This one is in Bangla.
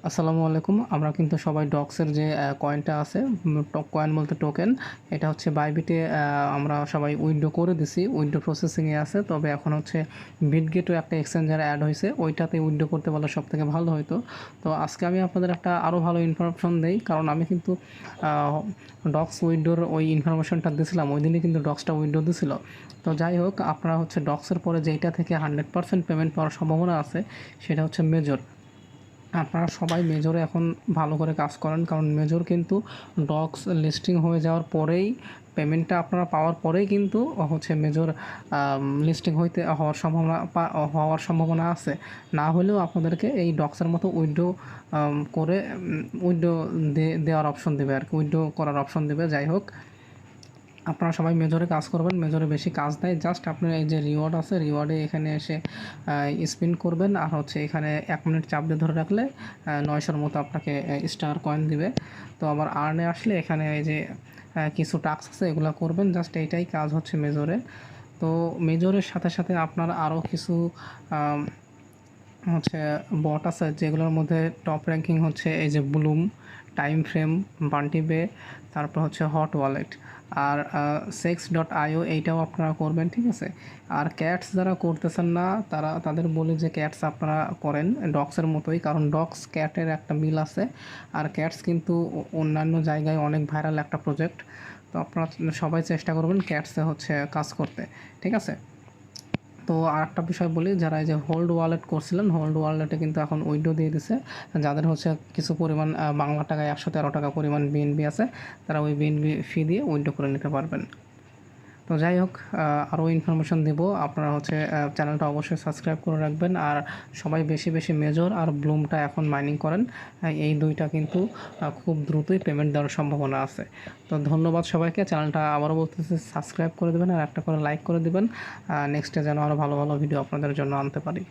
আসসালামু আলাইকুম। আমরা কিন্তু সবাই ডক্সের যে কয়েনটা আছে, কয়েন বলতে টোকেন, এটা হচ্ছে বাইবিটে আমরা সবাই উইথড্র করে দিছি। উইথড্র প্রসেসিংয়ে আছে, তবে এখন হচ্ছে বিটগেটও একটা এক্সচেঞ্জার অ্যাড হয়েছে, ওইটাতে উইথড্র করতে পারলে সব থেকে ভালো হতো। তো আজকে আমি আপনাদের একটা আরও ভালো ইনফরমেশন দেই, কারণ আমি কিন্তু ডক্স উইথড্রোর ওই ইনফরমেশনটা দিয়েছিলাম, ওই দিনই কিন্তু ডক্সটা উইথড্র দিছিল। তো যাই হোক, আপনারা হচ্ছে ডক্সের পরে যেইটা থেকে 100% পেমেন্ট পাওয়ার সম্ভাবনা আছে, সেটা হচ্ছে মেজর। আপনারা সবাই মেজরে এখন ভালো করে কাজ করেন, কারণ মেজর কিন্তু ডক্স লিস্টিং হয়ে যাওয়ার পরেই, পেমেন্টটা আপনারা পাওয়ার পরেই কিন্তু হচ্ছে মেজর লিস্টিং হওয়ার সম্ভাবনা আছে। না হলেও আপনাদেরকে এই ডক্সের মতো উইথড্র করে উইথড্র দেওয়ার অপশন দেবে আর কি, উইথড্র করার অপশন দেবে। যাই হোক, আপনারা সবাই মেজরে কাজ করবেন। মেজরে বেশি কাজ দেয়, জাস্ট আপনার এই যে রিওয়ার্ড আছে, রিওয়ার্ডে এখানে এসে স্পিন করবেন, আর হচ্ছে এখানে 1 মিনিট চাপ দিয়ে ধরে রাখলে 900-র মতো আপনাকে স্টার কয়েন দিবে। তো আবার আর্নে আসলে এখানে এই যে কিছু টাস্ক আছে, এগুলো করবেন। জাস্ট এইটাই কাজ হচ্ছে মেজরে। তো মেজরের সাথে সাথে আপনার আরও কিছু হচ্ছে বট আছে, যেগুলোর মধ্যে টপ র্যাঙ্কিং হচ্ছে এই যে ব্লুম, টাইম ফ্রেম, বান্টি বে, তারপর হচ্ছে হট ওয়ালেট, আর sex.io, এইটাও আপনারা করবেন, ঠিক আছে। আর ক্যাটস যারা করতেছেন না, তাদের বলি যে ক্যাটস আপনারা করেন ডক্সের মতোই, কারণ ডক্স ক্যাটের একটা মিল আছে। আর ক্যাটস কিন্তু অন্যান্য জায়গায় অনেক ভাইরাল একটা প্রজেক্ট। তো আপনারা সবাই চেষ্টা করবেন ক্যাটসে হচ্ছে কাজ করতে, ঠিক আছে। তো আরেকটা বিষয় বলি, যারা এই যে হোল্ড ওয়ালেট করছিলেন, হোল্ড ওয়ালেটে কিন্তু এখন উইথড্র দিয়ে দিছে। যাদের হচ্ছে কিছু পরিমাণ বাংলা টাকায় 113 টাকা পরিমাণ বিএনবি আছে, তারা ওই বিএনবি ফি দিয়ে উইথড্র করে নিতে পারবেন। তো যাই হোক, আরও ইনফরমেশন দেব। আপনারা হচ্ছে চ্যানেলটা অবশ্যই সাবস্ক্রাইব করে রাখবেন, আর সবাই বেশি বেশি মেজর আর ব্লুমটা এখন মাইনিং করেন। এই দুইটা কিন্তু খুব দ্রুতই পেমেন্ট দেওয়ার সম্ভাবনা আছে। তো ধন্যবাদ সবাইকে। চ্যানেলটা আবারও বলতেছি, সাবস্ক্রাইব করে দেবেন আর একটা করে লাইক করে দেবেন। নেক্সটে যেন আরও ভালো ভালো ভিডিও আপনাদের জন্য আনতে পারি।